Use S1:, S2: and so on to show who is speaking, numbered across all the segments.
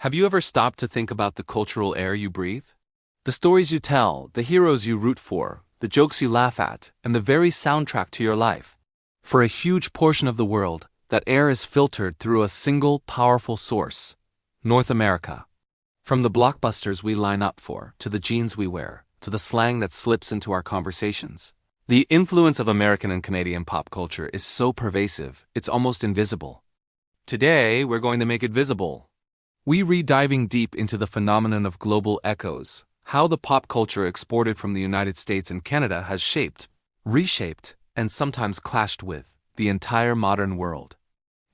S1: Have you ever stopped to think about the cultural air you breathe? The stories you tell, the heroes you root for, the jokes you laugh at, and the very soundtrack to your life. For a huge portion of the world, that air is filtered through a single powerful source: North America. From the blockbusters we line up for, to the jeans we wear, to the slang that slips into our conversations. The influence of American and Canadian pop culture is so pervasive, it's almost invisible. Today, we're going to make it visible. We read diving deep into the phenomenon of global echoes, how the pop culture exported from the United States and Canada has shaped, reshaped, and sometimes clashed with the entire modern world.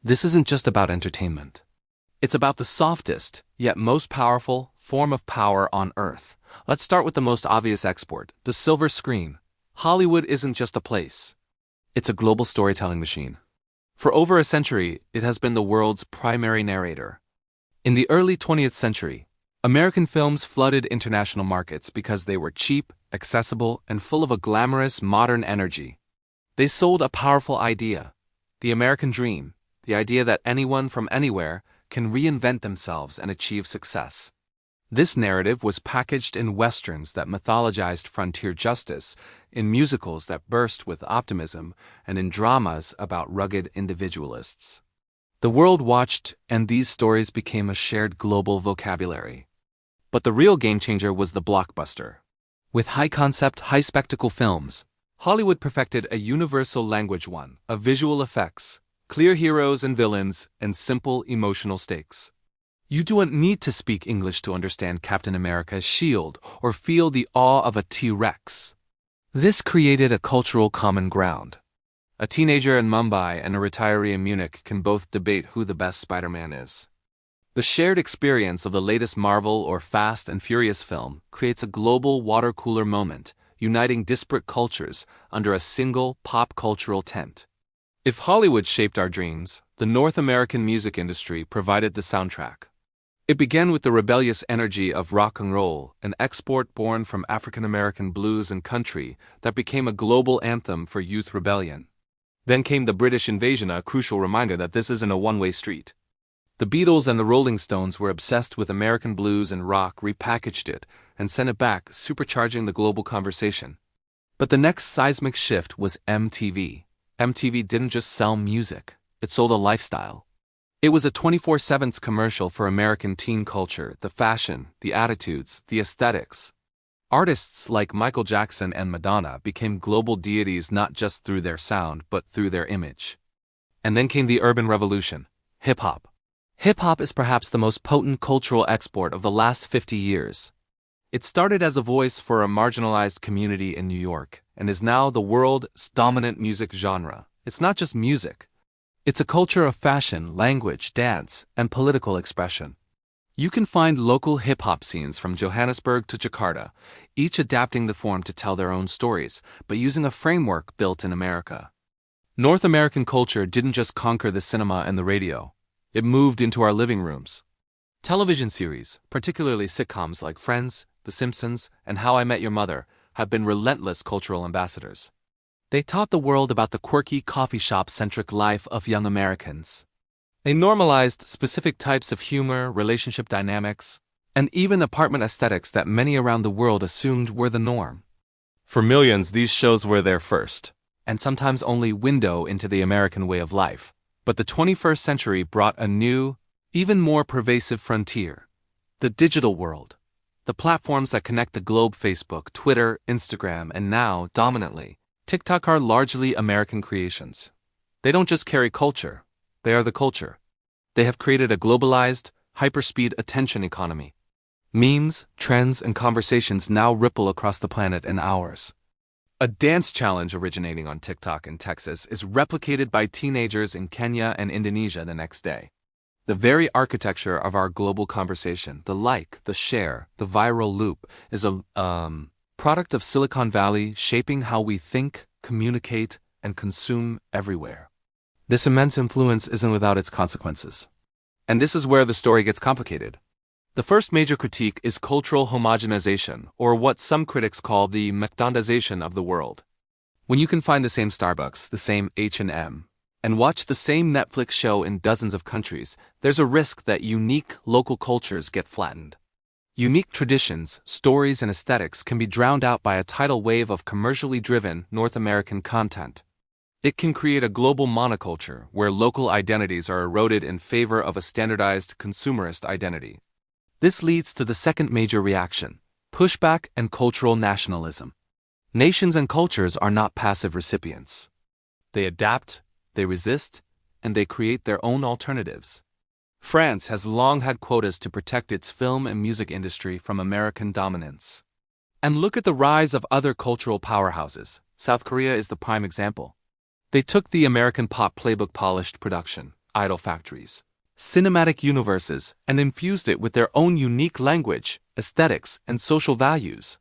S1: This isn't just about entertainment. It's about the softest, yet most powerful, form of power on Earth. Let's start with the most obvious export, the silver screen. Hollywood isn't just a place. It's a global storytelling machine. For over a century, it has been the world's primary narrator. In the early 20th century, American films flooded international markets because they were cheap, accessible, and full of a glamorous, modern energy. They sold a powerful idea, the American dream, the idea that anyone from anywhere can reinvent themselves and achieve success. This narrative was packaged in westerns that mythologized frontier justice, in musicals that burst with optimism, and in dramas about rugged individualists. The world watched, and these stories became a shared global vocabulary. But the real game-changer was the blockbuster. With high-concept, high-spectacle films, Hollywood perfected a universal language one of visual effects, clear heroes and villains, and simple emotional stakes. You don't need to speak English to understand Captain America's shield or feel the awe of a T-Rex. This created a cultural common ground. A teenager in Mumbai and a retiree in Munich can both debate who the best Spider-Man is. The shared experience of the latest Marvel or Fast and Furious film creates a global water cooler moment, uniting disparate cultures under a single pop cultural tent. If Hollywood shaped our dreams, the North American music industry provided the soundtrack. It began with the rebellious energy of rock and roll, an export born from African American blues and country that became a global anthem for youth rebellion. Then came the British invasion, a crucial reminder that this isn't a one-way street. The Beatles and the Rolling Stones were obsessed with American blues and rock, repackaged it, and sent it back, supercharging the global conversation. But the next seismic shift was MTV. MTV didn't just sell music, it sold a lifestyle. It was a 24/7 commercial for American teen culture, the fashion, the attitudes, the aesthetics. Artists like Michael Jackson and Madonna became global deities not just through their sound but through their image. And then came the urban revolution, hip-hop. Hip-hop is perhaps the most potent cultural export of the last 50 years. It started as a voice for a marginalized community in New York and is now the world's dominant music genre. It's not just music. It's a culture of fashion, language, dance, and political expression. You can find local hip-hop scenes from Johannesburg to Jakarta, each adapting the form to tell their own stories, but using a framework built in America. North American culture didn't just conquer the cinema and the radio. It moved into our living rooms. Television series, particularly sitcoms like Friends, The Simpsons, and How I Met Your Mother, have been relentless cultural ambassadors. They taught the world about the quirky coffee shop-centric life of young Americans. They normalized specific types of humor, relationship dynamics, and even apartment aesthetics that many around the world assumed were the norm. For millions, these shows were their first, and sometimes only window into the American way of life. But the 21st century brought a new, even more pervasive frontier: the digital world. The platforms that connect the globe, Facebook, Twitter, Instagram, and now, dominantly, TikTok, are largely American creations. They don't just carry culture, they are the culture. They have created a globalized, hyperspeed attention economy. Memes, trends, and conversations now ripple across the planet in hours. A dance challenge originating on TikTok in Texas is replicated by teenagers in Kenya and Indonesia the next day. The very architecture of our global conversation, the like, the share, the viral loop, is a product of Silicon Valley shaping how we think, communicate, and consume everywhere. This immense influence isn't without its consequences. And this is where the story gets complicated. The first major critique is cultural homogenization, or what some critics call the McDonaldization of the world. When you can find the same Starbucks, the same H&M, and watch the same Netflix show in dozens of countries, there's a risk that unique local cultures get flattened. Unique traditions, stories, and aesthetics can be drowned out by a tidal wave of commercially driven North American content. It can create a global monoculture where local identities are eroded in favor of a standardized consumerist identity. This leads to the second major reaction: pushback and cultural nationalism. Nations and cultures are not passive recipients. They adapt, they resist, and they create their own alternatives. France has long had quotas to protect its film and music industry from American dominance. And look at the rise of other cultural powerhouses. South Korea is the prime example. They took the American pop playbook, polished production, idol factories, cinematic universes, and infused it with their own unique language, aesthetics, and social values.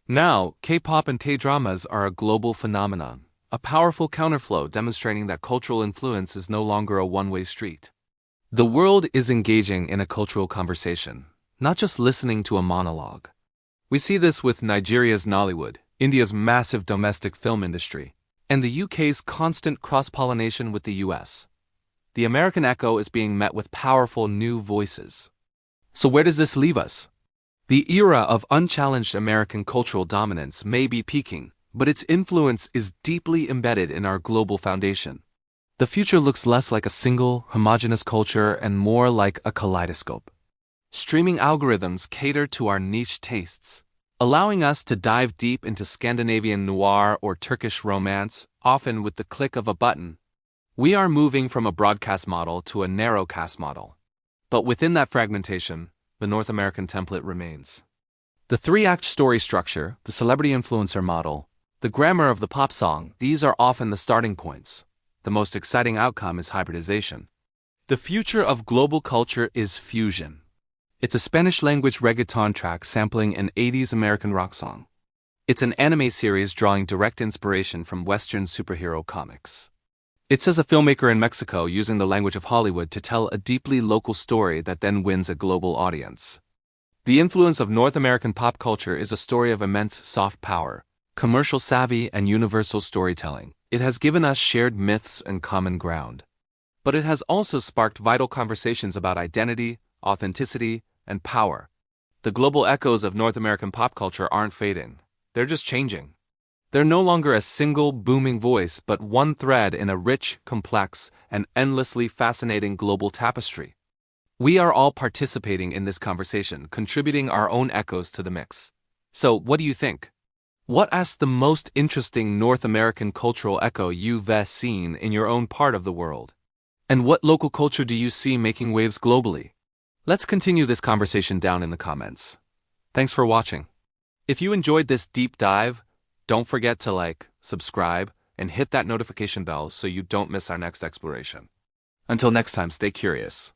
S1: Now, K-pop and K-dramas are a global phenomenon, a powerful counterflow demonstrating that cultural influence is no longer a one-way street. The world is engaging in a cultural conversation, not just listening to a monologue. We see this with Nigeria's Nollywood, India's massive domestic film industry, and the UK's constant cross-pollination with the US. The American echo is being met with powerful new voices. So where does this leave us? The era of unchallenged American cultural dominance may be peaking, but its influence is deeply embedded in our global foundation. The future looks less like a single, homogeneous culture and more like a kaleidoscope. Streaming algorithms cater to our niche tastes, allowing us to dive deep into Scandinavian noir or Turkish romance, often with the click of a button. We are moving from a broadcast model to a narrowcast model. But within that fragmentation, the North American template remains. The three-act story structure, the celebrity influencer model, the grammar of the pop song, these are often the starting points. The most exciting outcome is hybridization. The future of global culture is fusion. It's a Spanish-language reggaeton track sampling an 80s American rock song. It's an anime series drawing direct inspiration from Western superhero comics. It's as a filmmaker in Mexico using the language of Hollywood to tell a deeply local story that then wins a global audience. The influence of North American pop culture is a story of immense soft power, commercial savvy, and universal storytelling. It has given us shared myths and common ground. But it has also sparked vital conversations about identity, authenticity, and power. The global echoes of North American pop culture aren't fading. They're just changing. They're no longer a single booming voice, but one thread in a rich, complex, and endlessly fascinating global tapestry. We are all participating in this conversation, contributing our own echoes to the mix. So, what do you think? What is the most interesting North American cultural echo you've seen in your own part of the world? And what local culture do you see making waves globally? Let's continue this conversation down in the comments. Thanks for watching. If you enjoyed this deep dive, don't forget to like, subscribe, and hit that notification bell so you don't miss our next exploration. Until next time, stay curious.